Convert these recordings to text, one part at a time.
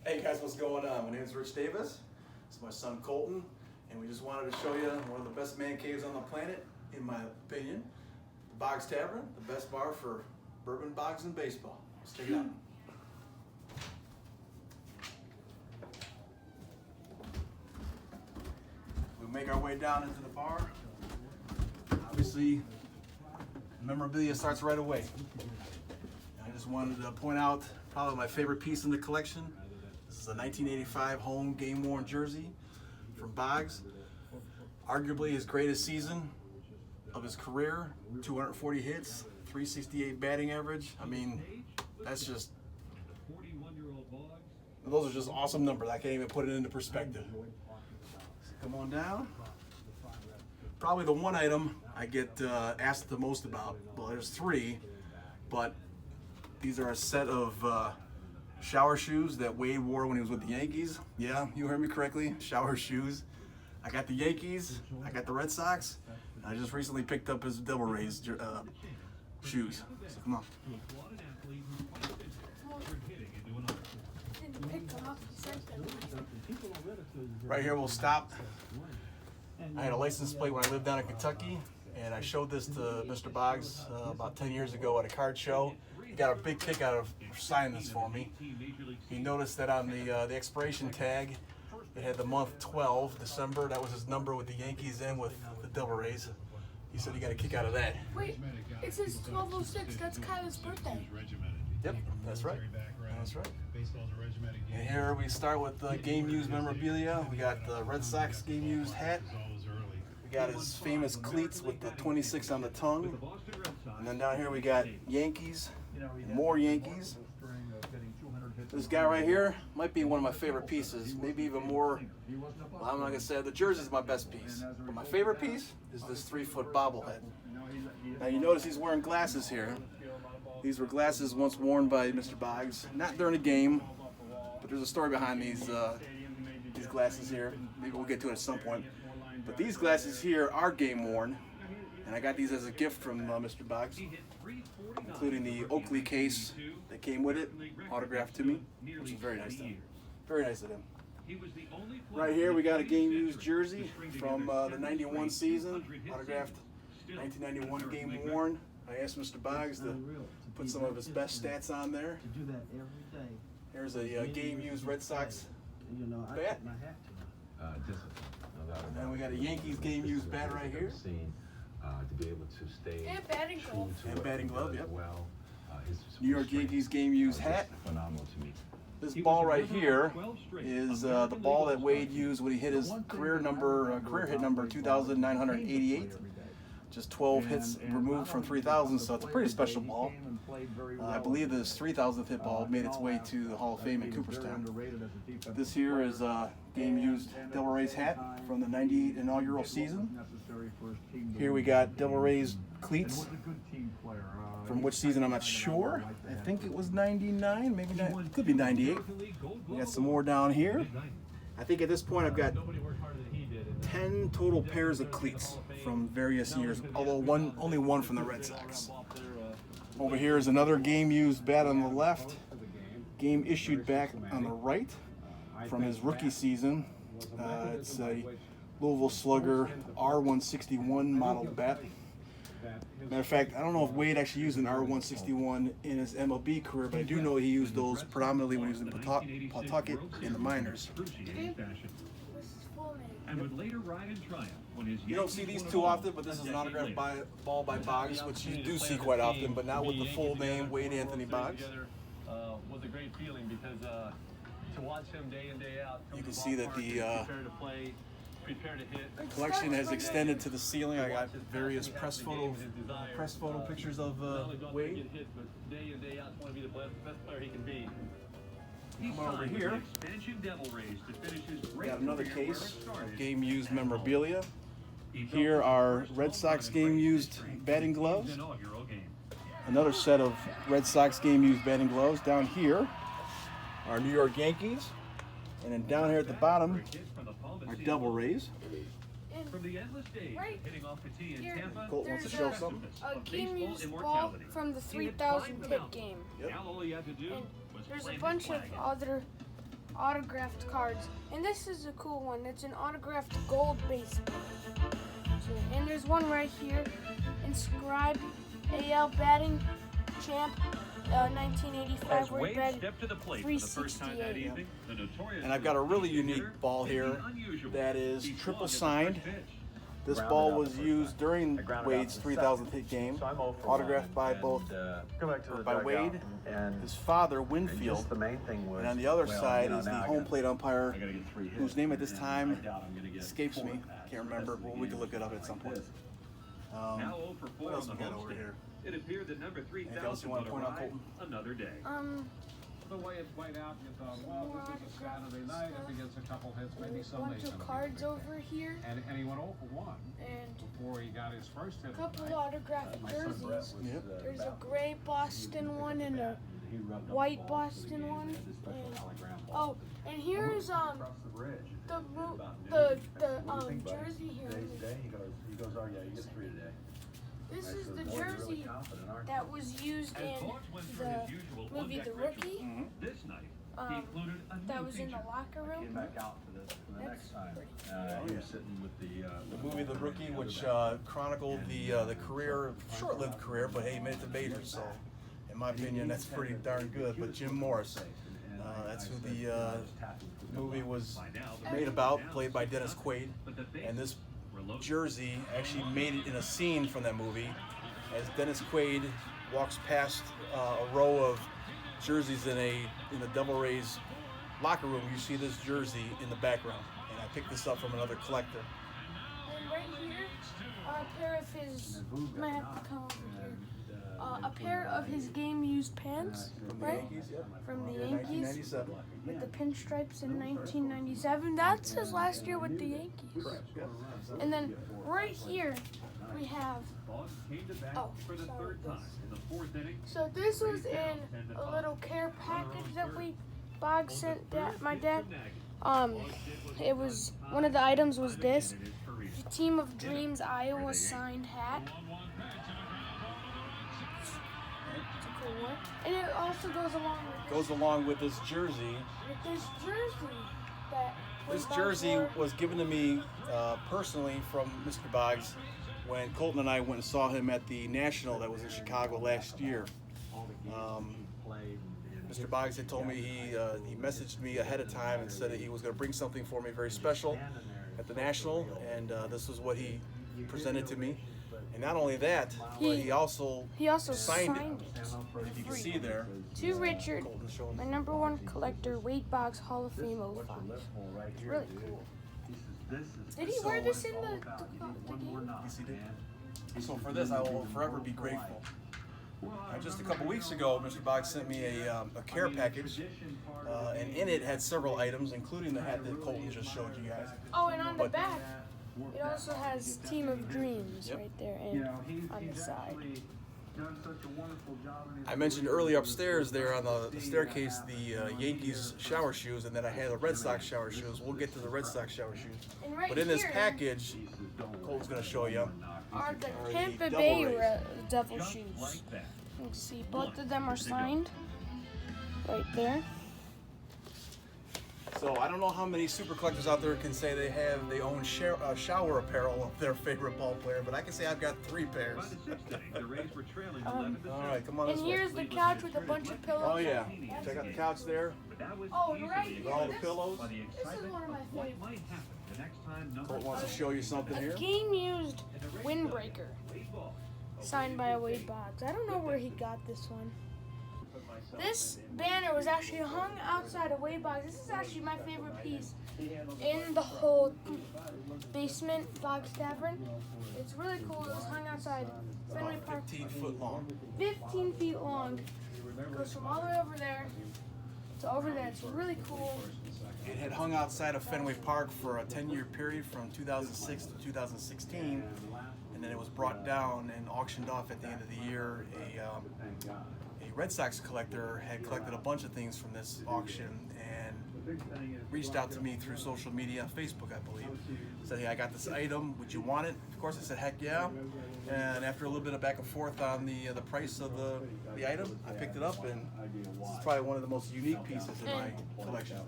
Hey guys, what's going on? My name is Rich Davis. It's my son Colton, and we just wanted to show you one of the best man caves on the planet, in my opinion. The Boggs Tavern, the best bar for bourbon, Boggs, and baseball. Let's check it out. We make our way down into the bar. Obviously, memorabilia starts right away. I just wanted to point out probably my favorite piece in the collection. This is a 1985 home game-worn jersey from Boggs. Arguably his greatest season of his career, 240 hits, 368 batting average. I mean, that's just, those are just awesome numbers. I can't even put it into perspective. So come on down. Probably the one item I get asked the most about, well there's three, but these are a set of shower shoes that Wade wore when he was with the Yankees. Yeah, you heard me correctly, shower shoes. I got the Yankees, I got the Red Sox, and I just recently picked up his Devil Rays shoes. So come on. Right here we'll stop. I had a license plate when I lived down in Kentucky, and I showed this to Mr. Boggs about 10 years ago at a card show. He got a big kick out of signing this for me. He noticed that on the expiration tag, it had the month 12, December. That was his number with the Yankees and with the Devil Rays. He said he got a kick out of that. Wait, it says 1206. That's Kyle's birthday. Yep, that's right. That's right. And here we start with the game-used memorabilia. We got the Red Sox game-used hat. We got his famous cleats with the 26 on the tongue. And then down here we got Yankees, more Yankees. This guy right here might be one of my favorite pieces, maybe even more. Well, I'm not gonna say the jersey is my best piece, but my favorite piece is this 3-foot bobblehead. Now you notice he's wearing glasses here. These were glasses once worn by Mr. Boggs, not during a game, but there's a story behind these glasses here. Maybe we'll get to it at some point. But these glasses here are game worn, and I got these as a gift from Mr. Boggs, including the Oakley case that came with it, autographed to me, which is very nice of him. Very nice of him. Right here we got a game-used jersey from the 91 season, autographed 1991 game worn. I asked Mr. Boggs to put some of his best stats on there. Here's a game-used Red Sox bat. And we got a Yankees game-used bat right here. To be able to stay And batting glove. And batting glove, yep. Well, New York Yankees game-used hat. phenomenal to me. This ball right here is the ball that Wade used when he hit his career hit number 2,988. Just 12 hits removed from 3,000, so it's a pretty special ball. I believe this 3,000th hit ball made its way to the Hall of Fame in Cooperstown. This here is a game-used Devil Rays hat from the 98 inaugural season. Here we got Devil Rays cleats. From which season I'm not sure. I think it was 99, maybe not, it could be 98. We got some more down here. I think at this point I've got 10 total pairs of cleats from various years, although only one from the Red Sox. Over here is another game-used bat on the left, game-issued bat on the right from his rookie season. It's a Louisville Slugger R161 model bat. Matter of fact, I don't know if Wade actually used an R161 in his MLB career, but I do know he used those predominantly when he was in Pawtucket in the minors. You don't see these too often, but this is an autographed ball by Boggs, which you do see quite often, but not with the full name, Wade Anthony Boggs. Was a great feeling because to watch him day in, day out. You can see that the prepare to hit. collection has extended to the ceiling. I got various press photo pictures of Wade. Day in, day out, want to be the best player he can be. Come over here. We got another case of game-used memorabilia. Here are Red Sox game-used batting gloves. Another set of Red Sox game-used batting gloves. Down here are New York Yankees. And then down here at the bottom are Devil Rays. Right here, Colt wants to show something. a game-used ball from the 3,000 hit game. Yep. And there's a bunch of other autographed cards. And this is a cool one. It's an autographed gold baseball. So, and there's one right here. Inscribed AL batting champ 1985 where he batted 368. And I've got a really unique ball here that is triple signed. This ball was used during Wade's 3,000th hit game, autographed by by Wade, his father Winfield, and on the other side is the home plate umpire, whose name at this time escapes me. Can't remember, but we can look it up at some point. What else we got over here? It appeared that number 3,000 Anything else you want to point out, Colton? another day. The way it played out, you thought, well, this is a Saturday night. If he gets a couple hits, maybe Sunday's bunch of gonna cards be a big over day. here. And he went 0 for 1 And before he got his first hit. a couple of the night. autographed My son Brett jerseys. was, Yep. There's a gray Boston one and a white Boston one. And, and here's across the bridge. the jersey here. He goes, oh yeah, you get 3 today. This is the jersey that was used in the movie The Rookie. This night, he included a new That was in the feature. locker room. Came back out for the next time. He was sitting with The movie The Rookie, which chronicled the career, short-lived career, but hey, made it to majors. So, in my opinion, that's pretty darn good. But Jim Morris, that's who the movie was made about, played by Dennis Quaid, and this jersey actually made it in a scene from that movie as Dennis Quaid walks past a row of jerseys in the Devil Rays locker room. You see this jersey in the background, and I picked this up from another collector. And right here, a pair of his, might have to come over here. A pair of his game-used pants, right? From the Yankees, 1997. with the pinstripes in 1997. That's his last year with the Yankees. And then right here, we have. Boggs came to bat Oh, for the sorry, third time in the 4th inning. So this was in a little care package that Boggs sent my dad. It was one of the items was this Team of Dreams Iowa signed hat. It's a cool one. And it also goes along with this jersey. this jersey that This Boggs jersey wore. was given to me personally from Mr. Boggs when Colton and I went and saw him at the National that was in Chicago last year. Mr. Boggs had told me he messaged me ahead of time and said that he was going to bring something for me very special at the National, and this was what he presented to me. And not only that, but he also signed it. If you can see there. To Richard, Colton showing my #1 collector, Wade Boggs Hall of Fame 05. It's really cool. Did he wear this in the game? Yes, he did. So for this, I will forever be grateful. Just a couple weeks ago, Mr. Boggs sent me a care package, and in it had several items, including the hat that Colton just showed you guys. Oh, and on the back, it also has Team of Dreams right there and on the side. I mentioned earlier upstairs there on the staircase the Yankees shower shoes, and then I had the Red Sox shower shoes. We'll get to the Red Sox shower shoes. And right But in this here package, Colton's going to show you. are the are the Tampa Devil Bay Rays. Devil shoes. You can see both of them are signed right there. So I don't know how many super collectors out there can say they own shower apparel of their favorite ball player, but I can say I've got 3 pairs. By the 6th inning, the Rays were trailing 11 to All 7. right, come on And this way. here's the couch with a bunch of pillows. Oh yeah, check out the couch there. But that was Oh, easily right ignored here. All the pillows. by the This is excitement one of my of what favorites. might happen the next time number Colt wants to show you something A here. game-used windbreaker, signed by Wade Boggs. I don't know where he got this one. This banner was actually hung outside of Wade Boggs. This is actually my favorite piece in the whole basement Boggs Tavern. It's really cool. It was hung outside Fenway About Park. 15 foot long. 15 feet long. It goes from all the way over there to over there. It's really cool. It had hung outside of Fenway Park for a 10-year period from 2006 to 2016, and then it was brought down and auctioned off at the end of the year. A Red Sox collector had collected a bunch of things from this auction and reached out to me through social media, Facebook I believe, said, hey, I got this item, would you want it? Of course I said, heck yeah. And after a little bit of back and forth on the price of the item, I picked it up, and this is probably one of the most unique pieces in my collection.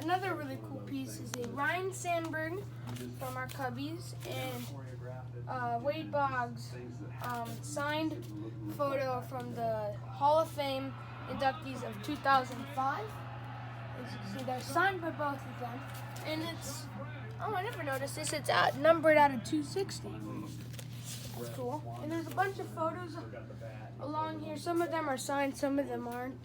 Another really cool piece is a Ryan Sandberg from our Cubbies and Wade Boggs signed photo from the Hall of Fame inductees of 2005. As you can see, they're signed by both of them, and it's, oh, I never noticed this, it's numbered out of 260. That's cool. And there's a bunch of photos along here. Some of them are signed, some of them aren't.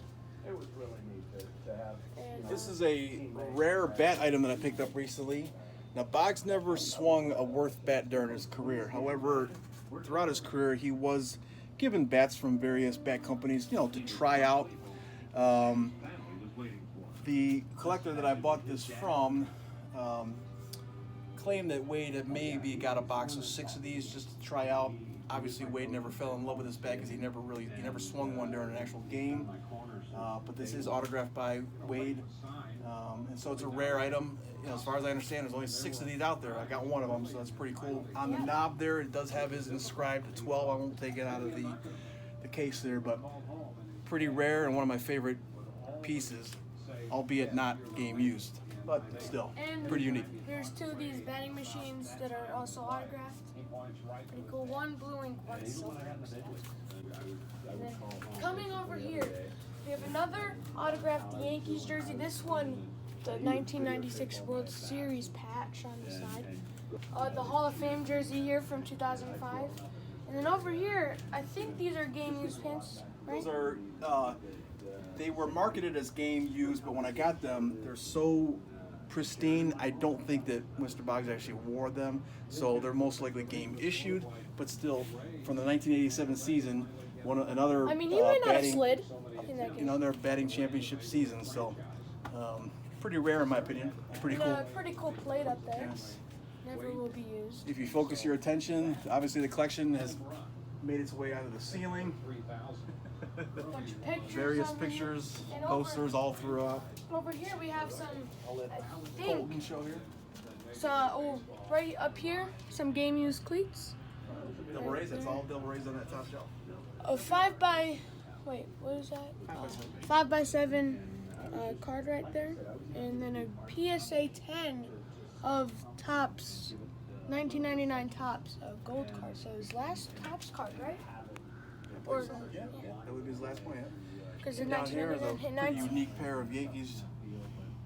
It was really neat to have. And, This is a rare bat item that I picked up recently. Now, Boggs never swung a Worth bat during his career. However, throughout his career, he was given bats from various bat companies, you know, to try out. The collector that I bought this from claimed that Wade had maybe got a box of 6 of these just to try out. Obviously, Wade never fell in love with this bat because he never swung one during an actual game. But this is autographed by Wade, and so it's a rare item. You know, as far as I understand, there's only 6 of these out there. I got one of them, so that's pretty cool. On the knob there, it does have his inscribed 12. I won't take it out of the case there, but pretty rare and one of my favorite pieces, albeit not game used, but still and pretty unique. there's 2 of these batting machines that are also autographed. Pretty cool. One blue ink, one silver. And then coming over here, we have another autographed Yankees jersey. This one, the 1996 World Series patch on the side. The Hall of Fame jersey here from 2005. And then over here, I think these are game used pants, right? Those are, they were marketed as game used, but when I got them, they're so pristine, I don't think that Mr. Boggs actually wore them, so they're most likely game issued, but still, from the 1987 season, another I mean, he might not have batting, slid in that game. another batting championship season, so pretty rare in my opinion. Pretty And cool. a pretty cool plate up there. Yes. Never will be used. If you focus your attention, obviously the collection has made its way out of the ceiling. Bunch of pictures. Various over here. pictures, And posters all throughout. Over here we have some, I think, Golden show here. so right up here, some game used cleats. Double rays, that's all double rays on that top shelf. A 5x, wait, what is that? 5x7 card right there. And then a PSA 10 of Topps, 1999 Topps, a gold card. So his last Topps card, right? Or, Yeah, that would be his last one. Yeah. because in Down here is a 1999, pretty unique pair of Yankees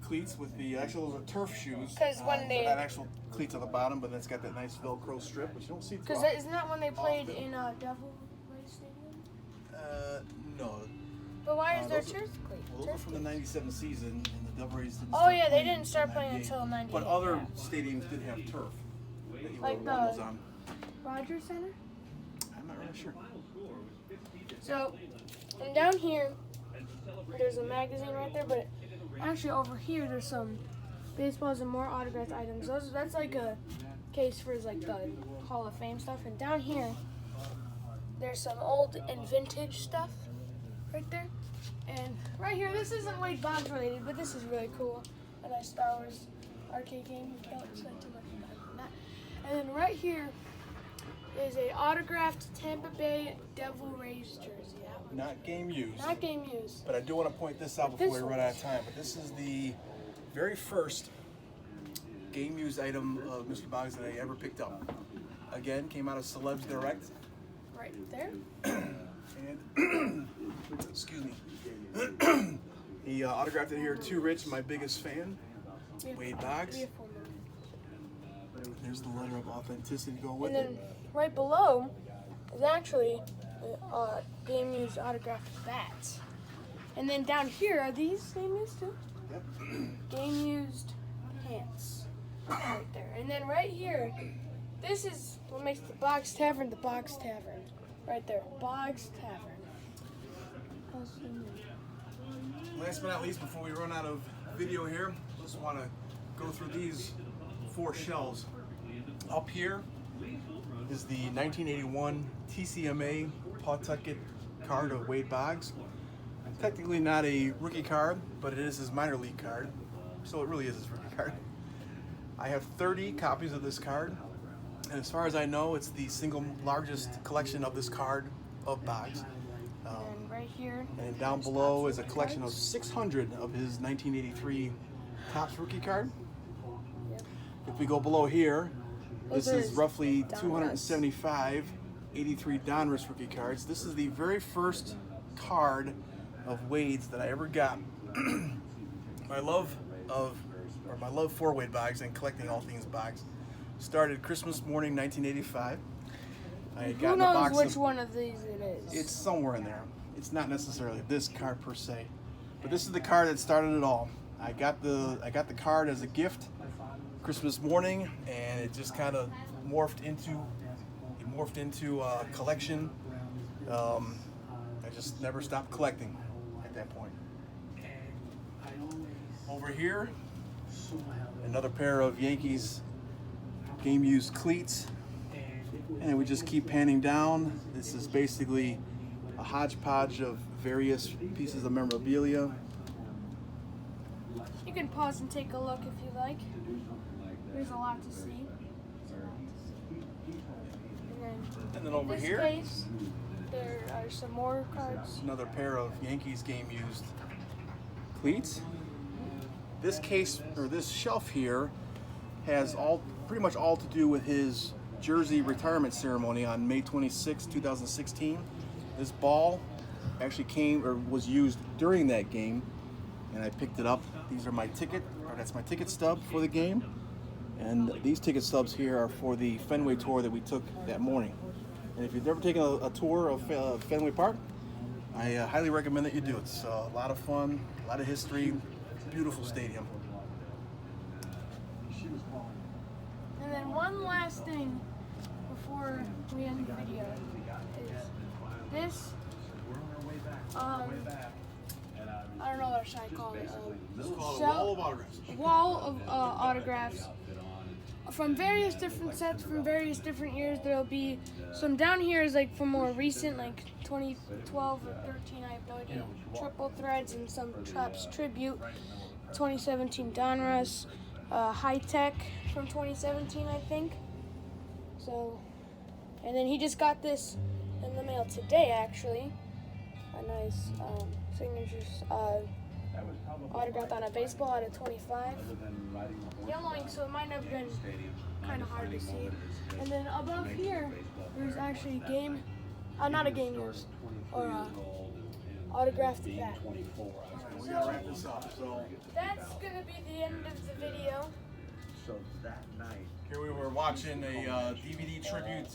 cleats with the those are turf shoes. 'Cause when they- not actual cleats on the bottom, but it's got that nice Velcro strip, which you don't see too because often. isn't that when they played in Devil Rays Stadium? No. But why is there those are- turf cleat? Well, those are from the '97 season, and the Devil Rays didn't Oh start yeah, they playing didn't start playing 98. until '98. But other stadiums did have turf that you Like wore the- rumbles on. Rogers Center. I'm not really sure. So, and down here, there's a magazine right there, but actually over here, there's some baseballs and more autographed items. That's like a case for like the Hall of Fame stuff. And down here, there's some old and vintage stuff right there. And right here, this isn't Wade Boggs related, but this is really cool. A nice Star Wars arcade game. You can't expect too much from that. And then right here is a autographed Tampa Bay Devil Rays jersey. That one. Not game used. Not game used. But I do want to point this out before we run out of time. But this is the very first game-used item of Mr. Boggs that I ever picked up. Again, came out of Celebs Direct. Right there. And, excuse me. He autographed it here, Too Rich, my biggest fan, Wade Boggs. Beautiful. There's the letter of authenticity to go with And it. then right below is actually a game used autographed bats. And then down here, are these game used too? Yep. Game used pants. Right there. And then right here, this is what makes the Boggs Tavern the Boggs Tavern. Right there. Boggs Tavern. Last but not least, before we run out of video here, just want to go through these 4 shelves. Up here is the 1981 TCMA Pawtucket card of Wade Boggs. Technically not a rookie card, but it is his minor league card, so it really is his rookie card. I have 30 copies of this card, and as far as I know, it's the single largest collection of this card of Boggs. And right here. And down below is a collection of 600 of his 1983 Topps rookie card. Yep. If we go below here, this Those are is roughly Donruss. 275, 83 Donruss rookie cards. This is the very first card of Wade's that I ever got. My love for Wade Boggs and collecting all things Boggs started Christmas morning 1985. I had Who gotten a knows box which of, one of these it is? it's somewhere in there. It's not necessarily this card per se, but this is the card that started it all. I got the card as a gift Christmas morning, and it just kind of morphed into a collection. I just never stopped collecting at that point. Over here, another pair of Yankees game used cleats, and we just keep panning down. This is basically a hodgepodge of various pieces of memorabilia. You can pause and take a look if you like. There's a lot to see. And then over in this here, case, there are some more cards. another pair of Yankees game used cleats. This case, or this shelf here, has pretty much all to do with his jersey retirement ceremony on May 26, 2016. This ball actually was used during that game, and I picked it up. These are that's my ticket stub for the game, and these ticket stubs here are for the Fenway tour that we took that morning. And if you've never taken a tour of Fenway Park, I highly recommend that you do. It's a lot of fun, a lot of history, beautiful stadium. And then one last thing before we end the video is this. I don't know what should I call it. It's called a wall of autographs. Wall of autographs from various different sets from various different years. There'll be some down here is like from more recent, like 2012 or 13. I have no idea. Triple threads and some Topps tribute. 2017 Donruss, High Tech from 2017, I think. So, and then he just got this in the mail today, actually. A nice signature autograph on a baseball out of 25. Yellowing, so it might have been kind of hard to see. And then above here, there's actually not a game used, or autographed back. We gotta wrap this up. So That's gonna be the end of the video. So that night, here we were watching a DVD tribute